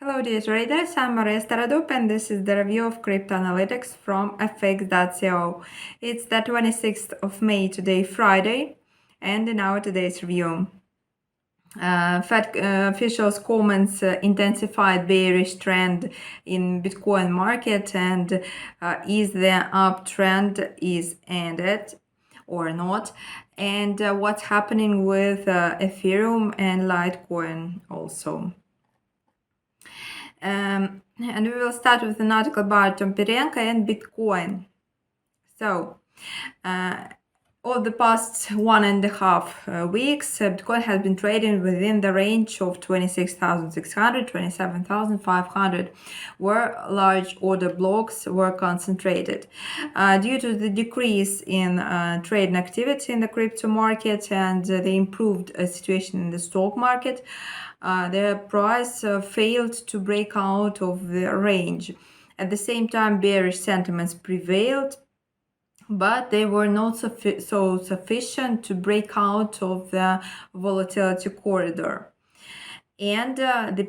Hello dear traders, I'm Maria Staradop and this is the review of crypto analytics from fx.co. It's the 26th of May today, Friday, and in our today's review. Fed officials' comments intensified bearish trend in Bitcoin market, and is the uptrend is ended or not, and what's happening with Ethereum and Litecoin also. And we will start with an article about Tompirenko and Bitcoin. So, over the past 1.5 weeks, Bitcoin has been trading within the range of 26,600, 27,500, where large order blocks were concentrated. Due to the decrease in trading activity in the crypto market and the improved situation in the stock market, the price failed to break out of the range. At the same time, bearish sentiments prevailed, but they were not so sufficient to break out of the volatility corridor. And the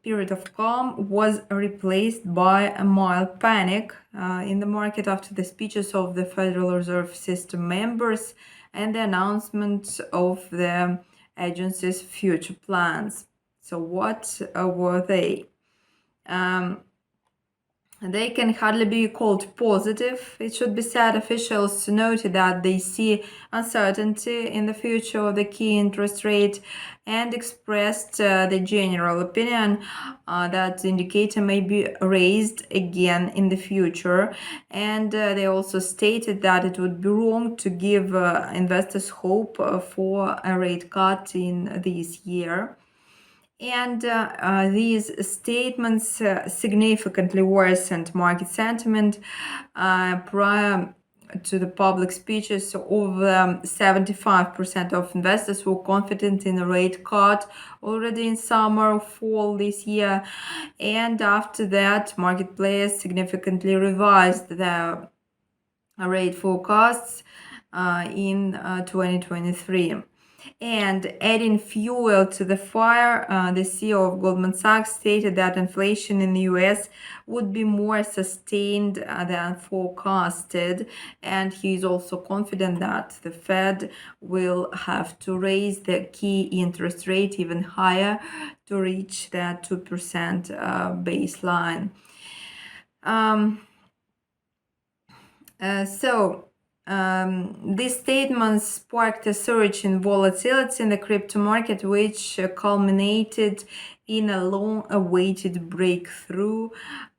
period of calm was replaced by a mild panic in the market after the speeches of the Federal Reserve System members and the announcement of the agency's future plans. So what were they? They can hardly be called positive. It should be said officials noted that they see uncertainty in the future of the key interest rate and expressed the general opinion that the indicator may be raised again in the future. And they also stated that it would be wrong to give investors hope for a rate cut in this year. And these statements significantly worsened market sentiment prior to the public speeches. Over 75% of investors were confident in a rate cut already in summer or fall this year. And after that, market players significantly revised their rate forecasts in 2023. And adding fuel to the fire, the CEO of Goldman Sachs stated that inflation in the US would be more sustained than forecasted. And he is also confident that the Fed will have to raise the key interest rate even higher to reach that 2% baseline. These statements sparked a surge in volatility in the crypto market, which culminated in a long-awaited breakthrough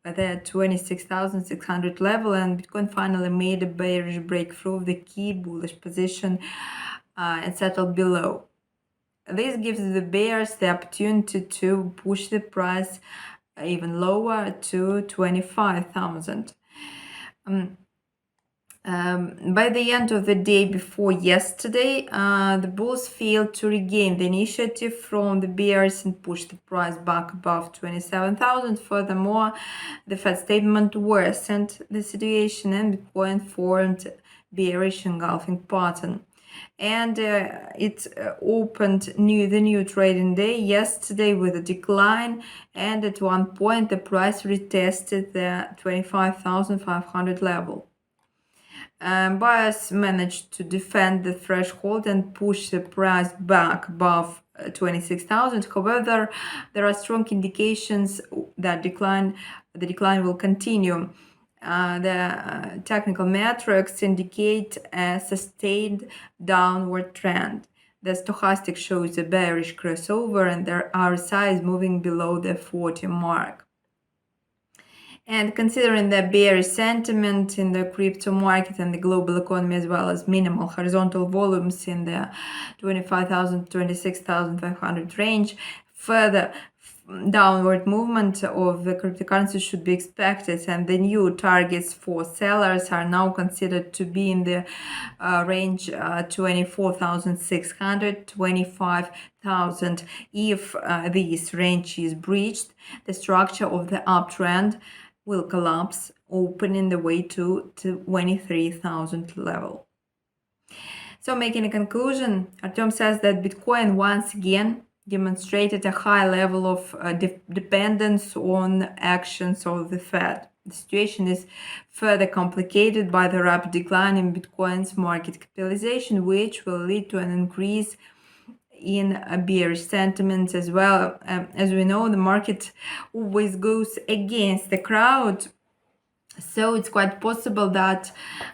at the 26,600 level, and Bitcoin finally made a bearish breakthrough of the key bullish position and settled below. This gives the bears the opportunity to push the price even lower to 25,000. By the end of the day before yesterday, the bulls failed to regain the initiative from the bears and pushed the price back above 27,000. Furthermore, the Fed statement worsened the situation and Bitcoin formed bearish engulfing pattern. And it opened the new trading day yesterday with a decline, and at one point the price retested the 25,500 level. Buyers managed to defend the threshold and push the price back above 26,000. However, there are strong indications that the decline will continue. The technical metrics indicate a sustained downward trend. The stochastic shows a bearish crossover, and their RSI is moving below the 40 mark. And considering the bearish sentiment in the crypto market and the global economy, as well as minimal horizontal volumes in the 25,000, 26,500 range, further downward movement of the cryptocurrency should be expected, and the new targets for sellers are now considered to be in the range 24,600, 25,000. If this range is breached, the structure of the uptrend will collapse, opening the way to 23,000 level. So making a conclusion, Artem says that Bitcoin once again demonstrated a high level of dependence on actions of the Fed. The situation is further complicated by the rapid decline in Bitcoin's market capitalization, which will lead to an increase in bearish sentiments as well. As we know, the market always goes against the crowd. So it's quite possible that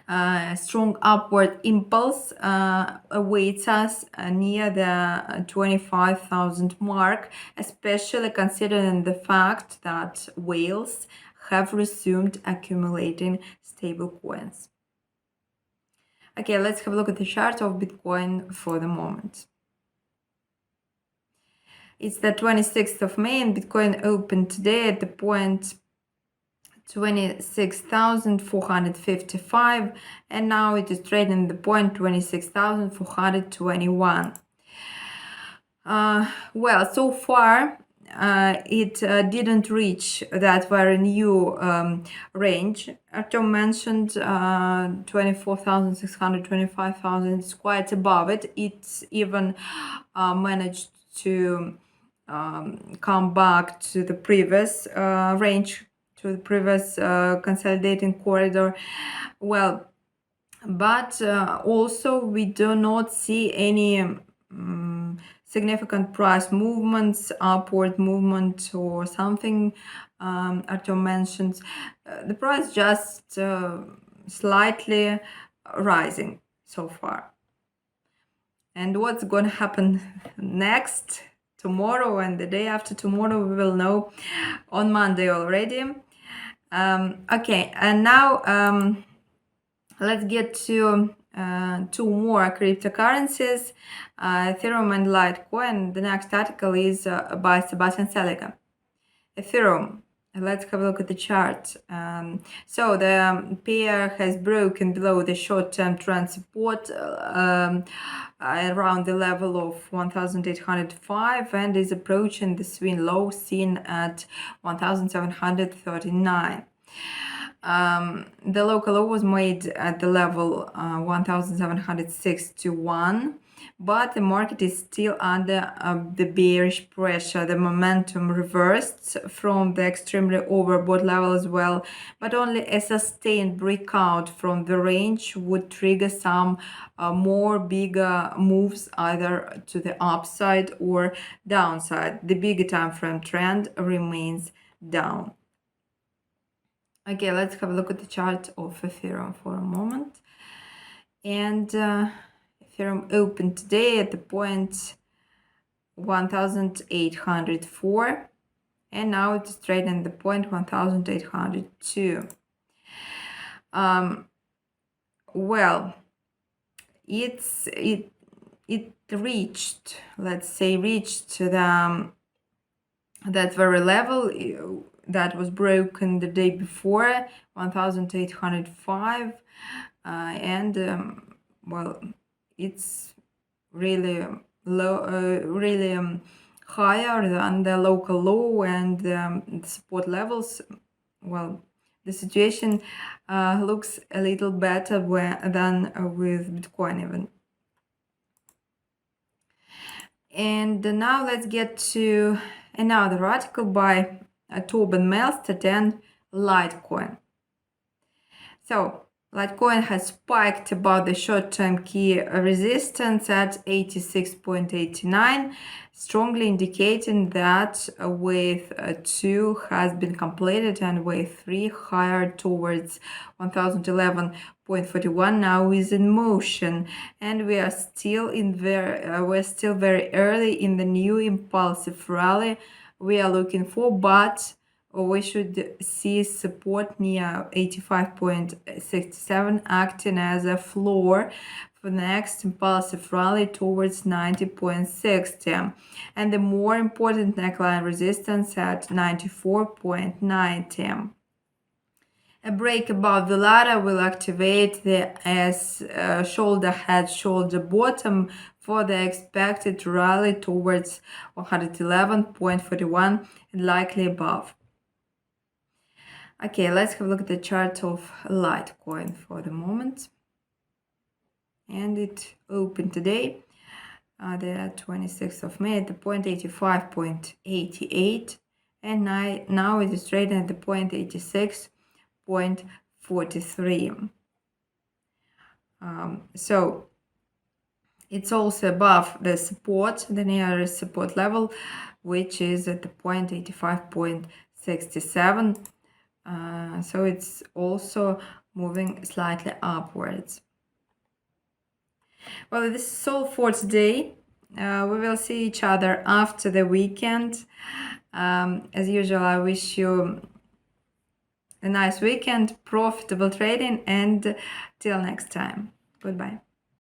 a strong upward impulse awaits us near the 25,000 mark, especially considering the fact that whales have resumed accumulating stable coins. Okay, let's have a look at the chart of Bitcoin for the moment. It's the 26th of May and Bitcoin opened today at the point 26,455 and now it is trading the point 26,421. Well, so far it didn't reach that very new range. Artem mentioned 24,600, 25,000 is quite above it. It's even managed to come back to the previous range, to the previous consolidating corridor. Well, but also we do not see any significant price movements, upward movement or something. Artem mentioned the price just slightly rising so far. And what's going to happen next, tomorrow and the day after tomorrow, we will know on Monday already. Okay, and now let's get to two more cryptocurrencies, Ethereum and Litecoin. The next article is by Sebastian Seliger. Ethereum. Let's have a look at the chart. So the pair has broken below the short-term trend support around the level of 1,805 and is approaching the swing low seen at 1,739. The local low was made at the level 1,761, but the market is still under the bearish pressure. The momentum reversed from the extremely overbought level as well, but only a sustained breakout from the range would trigger some more bigger moves either to the upside or downside. The bigger time frame trend remains down. Okay, let's have a look at the chart of Ethereum for a moment. And Ethereum opened today at the point 1,804 and now it's trading the point 1,802. Well, it reached, let's say, the that very level that was broken the day before, 1,805, and well, it's really low, really higher than the local low and the support levels. Well, the situation looks a little better than with Bitcoin even. And now let's get to another article by Torben Melstedt and Litecoin. So Litecoin has spiked above the short-term key resistance at 86.89, strongly indicating that wave 2 has been completed and wave 3 higher towards 1011.41 now is in motion, and we are still very early in the new impulsive rally we are looking for, but we should see support near 85.67 acting as a floor for the next impulsive rally towards 90.60, and the more important neckline resistance at 94.90. A break above the ladder will activate the shoulder head, shoulder bottom for the expected rally towards 111.41 and likely above. Okay, let's have a look at the chart of Litecoin for the moment. And it opened today the 26th of May at the 0.85.88, and now it is trading at the 0.86.43. So it's also above the support, the nearest support level, which is at the 0.85.67. So it's also moving slightly upwards. Well, this is all for today. We will see each other after the weekend. As usual, I wish you a nice weekend, profitable trading, and till next time. Goodbye.